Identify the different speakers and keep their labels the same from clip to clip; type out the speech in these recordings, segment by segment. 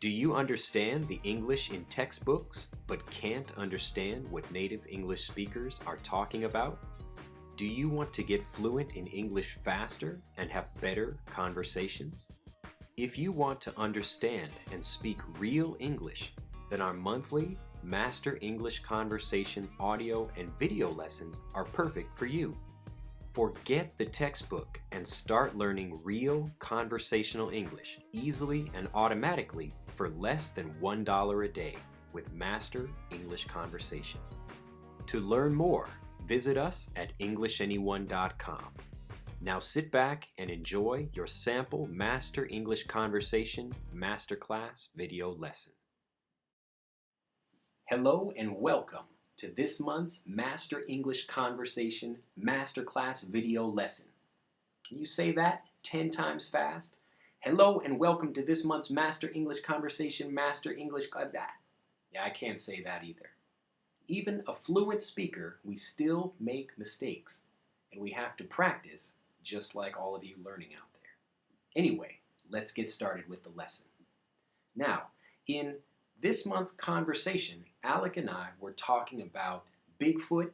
Speaker 1: Do you understand the English in textbooks, but can't understand what native English speakers are talking about? Do you want to get fluent in English faster and have better conversations? If you want to understand and speak real English, then our monthly Master English Conversation audio and video lessons are perfect for you. Forget the textbook and start learning real conversational English easily and automatically for less than $1 a day with Master English Conversation. To learn more, visit us at EnglishAnyone.com. Now sit back and enjoy your sample Master English Conversation Masterclass video lesson. Hello and welcome to this month's Master English Conversation Masterclass video lesson. Can you say that 10 times fast? Hello and welcome to this month's Master English Conversation Master English Yeah, I can't say that either. Even a fluent speaker, we still make mistakes, and we have to practice just like all of you learning out there. Anyway, let's get started with the lesson. Now, in this month's conversation, Alec and I were talking about Bigfoot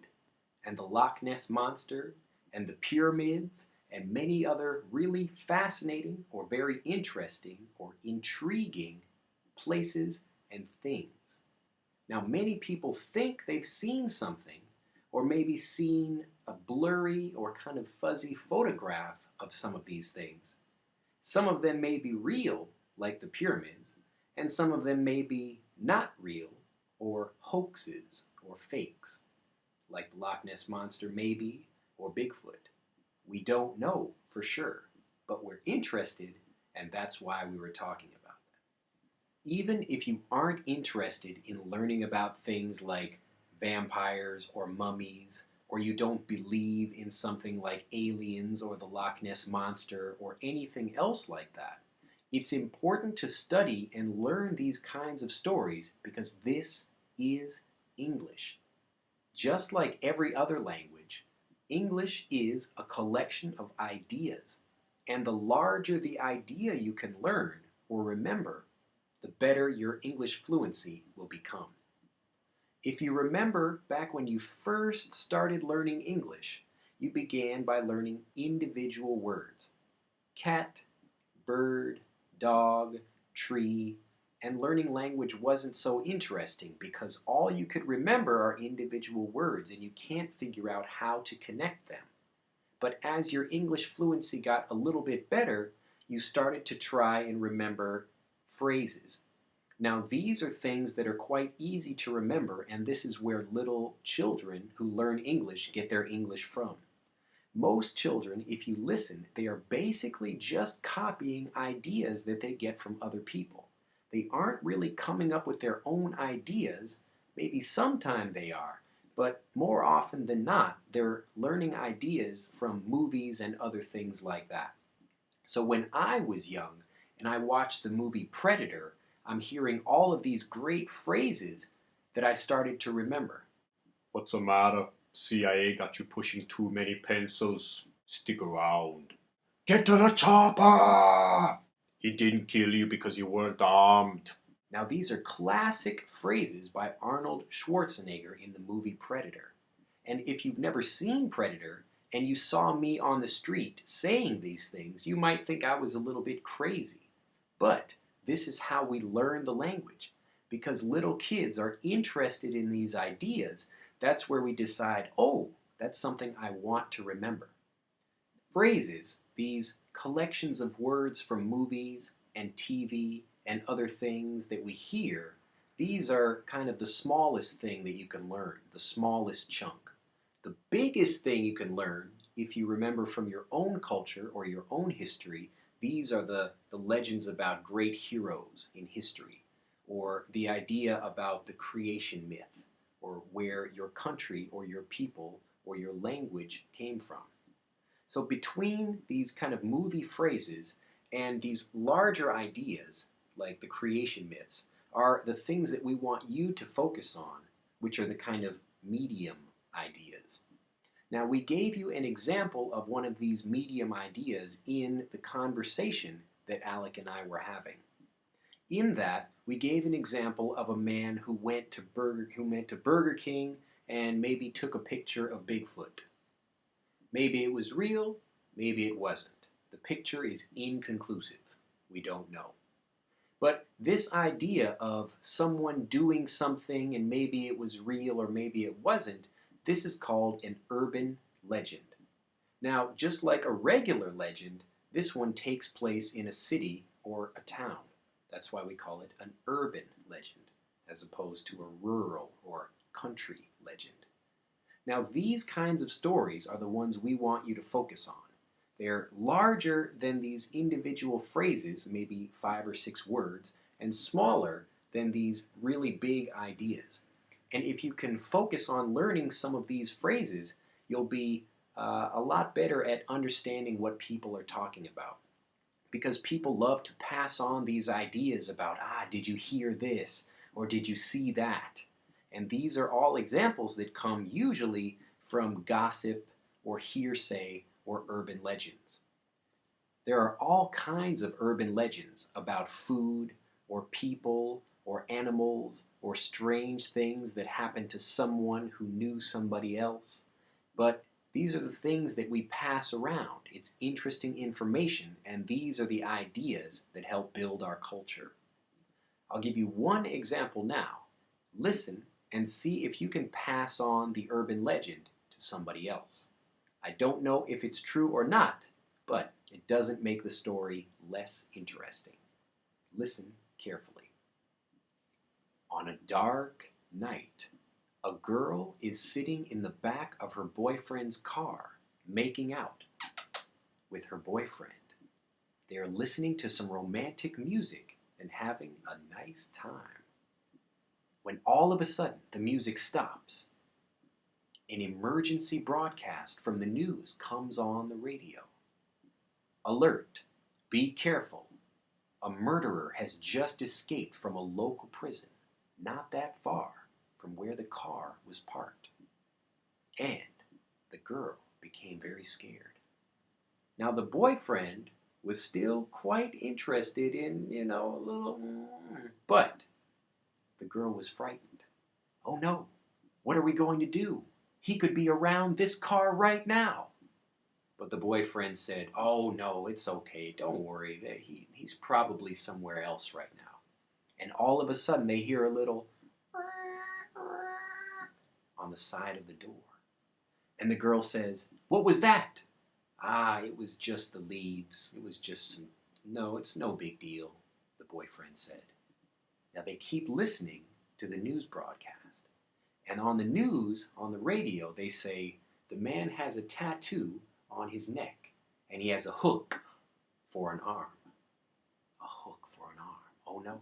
Speaker 1: and the Loch Ness Monster and the pyramids and many other really fascinating or very interesting or intriguing places and things. Now, many people think they've seen something or maybe seen a blurry or kind of fuzzy photograph of some of these things. Some of them may be real, like the pyramids, and some of them may be not real or hoaxes or fakes, like the Loch Ness Monster maybe, or Bigfoot. We don't know for sure, but we're interested, and that's why we were talking about that. Even if you aren't interested in learning about things like vampires or mummies, or you don't believe in something like aliens or the Loch Ness Monster or anything else like that, it's important to study and learn these kinds of stories because this is English. Just like every other language, English is a collection of ideas, and the larger the idea you can learn or remember, the better your English fluency will become. If you remember back when you first started learning English, you began by learning individual words. Cat, bird, dog, tree, and learning language wasn't so interesting because all you could remember are individual words and you can't figure out how to connect them. But as your English fluency got a little bit better, you started to try and remember phrases. Now these are things that are quite easy to remember, and this is where little children who learn English get their English from. Most children, if you listen, they are basically just copying ideas that they get from other people. They aren't really coming up with their own ideas. Maybe sometime they are, but more often than not, they're learning ideas from movies and other things like that. So when I was young and I watched the movie Predator, I'm hearing all of these great phrases that I started to remember.
Speaker 2: What's the matter? CIA got you pushing too many pencils. Stick around. Get to the chopper! He didn't kill you because you weren't armed.
Speaker 1: Now these are classic phrases by Arnold Schwarzenegger in the movie Predator. And if you've never seen Predator and you saw me on the street saying these things, you might think I was a little bit crazy. But this is how we learn the language. Because little kids are interested in these ideas, that's where we decide, oh, that's something I want to remember. Phrases, these collections of words from movies and TV and other things that we hear, these are kind of the smallest thing that you can learn, the smallest chunk. The biggest thing you can learn, if you remember from your own culture or your own history, these are the legends about great heroes in history, or the idea about the creation myth, or where your country or your people or your language came from. So between these kind of movie phrases and these larger ideas, like the creation myths, are the things that we want you to focus on, which are the kind of medium ideas. Now, we gave you an example of one of these medium ideas in the conversation that Alec and I were having. In that, we gave an example of a man who went to Burger King and maybe took a picture of Bigfoot. Maybe it was real, maybe it wasn't. The picture is inconclusive. We don't know. But this idea of someone doing something and maybe it was real or maybe it wasn't, this is called an urban legend. Now, just like a regular legend, this one takes place in a city or a town. That's why we call it an urban legend, as opposed to a rural or country legend. Now, these kinds of stories are the ones we want you to focus on. They're larger than these individual phrases, maybe 5 or 6 words, and smaller than these really big ideas. And if you can focus on learning some of these phrases, you'll be a lot better at understanding what people are talking about. Because people love to pass on these ideas about, did you hear this? Or did you see that? And these are all examples that come usually from gossip or hearsay or urban legends. There are all kinds of urban legends about food or people or animals or strange things that happened to someone who knew somebody else. But these are the things that we pass around. It's interesting information, and these are the ideas that help build our culture. I'll give you one example now. Listen and see if you can pass on the urban legend to somebody else. I don't know if it's true or not, but it doesn't make the story less interesting. Listen carefully. On a dark night, a girl is sitting in the back of her boyfriend's car, making out with her boyfriend. They are listening to some romantic music and having a nice time. When all of a sudden the music stops, an emergency broadcast from the news comes on the radio. Alert! Be careful! A murderer has just escaped from a local prison, not that far from where the car was parked. And the girl became very scared. Now the boyfriend was still quite interested in, a little, but the girl was frightened. Oh no, what are we going to do? He could be around this car right now. But the boyfriend said, oh no, it's okay, don't worry, he's probably somewhere else right now. And all of a sudden they hear a little on the side of the door. And the girl says, what was that? It was just the leaves. It was just no, it's no big deal, the boyfriend said. Now they keep listening to the news broadcast. And on the news, on the radio, they say, the man has a tattoo on his neck, and he has a hook for an arm. A hook for an arm. Oh no.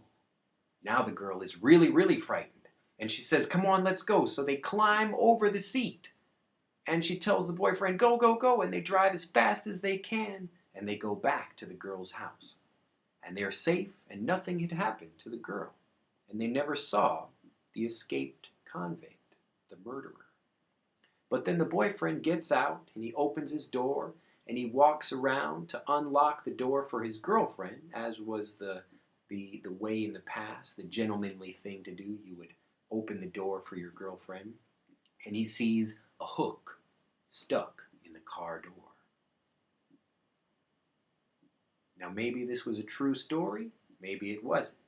Speaker 1: Now the girl is really, really frightened. And she says, come on, let's go. So they climb over the seat. And she tells the boyfriend, go, go, go. And they drive as fast as they can. And they go back to the girl's house. And they're safe, and nothing had happened to the girl. And they never saw the escaped convict, the murderer. But then the boyfriend gets out, and he opens his door, and he walks around to unlock the door for his girlfriend, as was the way in the past, the gentlemanly thing to do. You would open the door for your girlfriend, and he sees a hook stuck in the car door. Now maybe this was a true story, maybe it wasn't.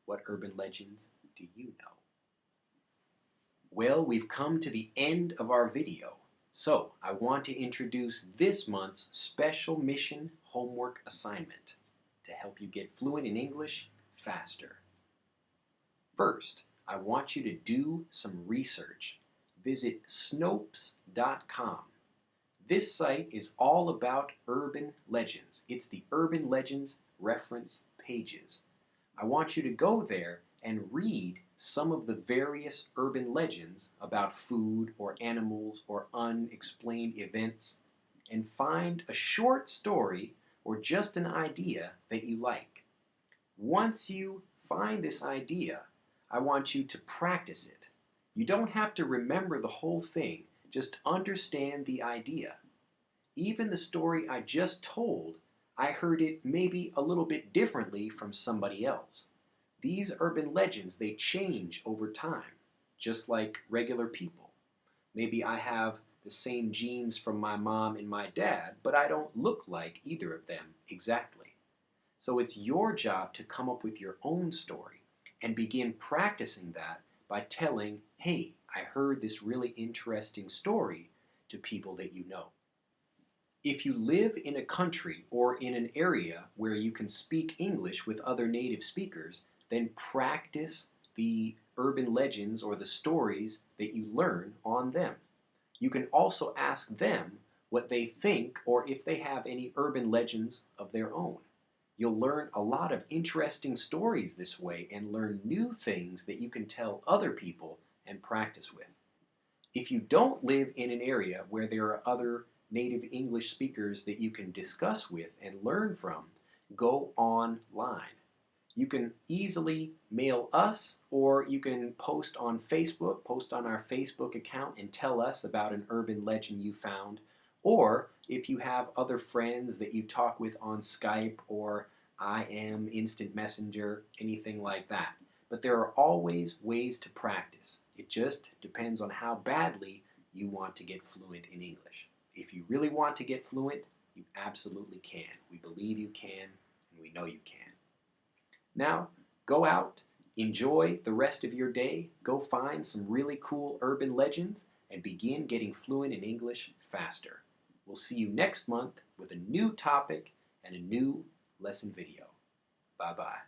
Speaker 1: What urban legends do you know? Well, we've come to the end of our video, so I want to introduce this month's special mission homework assignment to help you get fluent in English faster. First, I want you to do some research. Visit Snopes.com. This site is all about urban legends. It's the Urban Legends reference pages. I want you to go there and read some of the various urban legends about food or animals or unexplained events, and find a short story or just an idea that you like. Once you find this idea, I want you to practice it. You don't have to remember the whole thing, just understand the idea. Even the story I just told, I heard it maybe a little bit differently from somebody else. These urban legends, they change over time, just like regular people. Maybe I have the same genes from my mom and my dad, but I don't look like either of them exactly. So it's your job to come up with your own story and begin practicing that by telling, hey, I heard this really interesting story to people that you know. If you live in a country or in an area where you can speak English with other native speakers, then practice the urban legends or the stories that you learn on them. You can also ask them what they think or if they have any urban legends of their own. You'll learn a lot of interesting stories this way and learn new things that you can tell other people and practice with. If you don't live in an area where there are other native English speakers that you can discuss with and learn from, go online. You can easily mail us, or you can post on Facebook, post on our Facebook account and tell us about an urban legend you found. Or if you have other friends that you talk with on Skype or IM, Instant Messenger, anything like that. But there are always ways to practice. It just depends on how badly you want to get fluent in English. If you really want to get fluent, you absolutely can. We believe you can, and we know you can. Now, go out, enjoy the rest of your day, go find some really cool urban legends, and begin getting fluent in English faster. We'll see you next month with a new topic and a new lesson video. Bye-bye.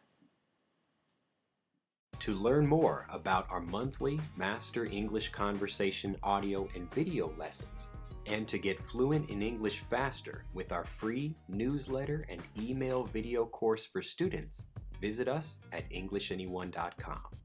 Speaker 1: To learn more about our monthly Master English Conversation audio and video lessons, and to get fluent in English faster with our free newsletter and email video course for students, visit us at EnglishAnyone.com.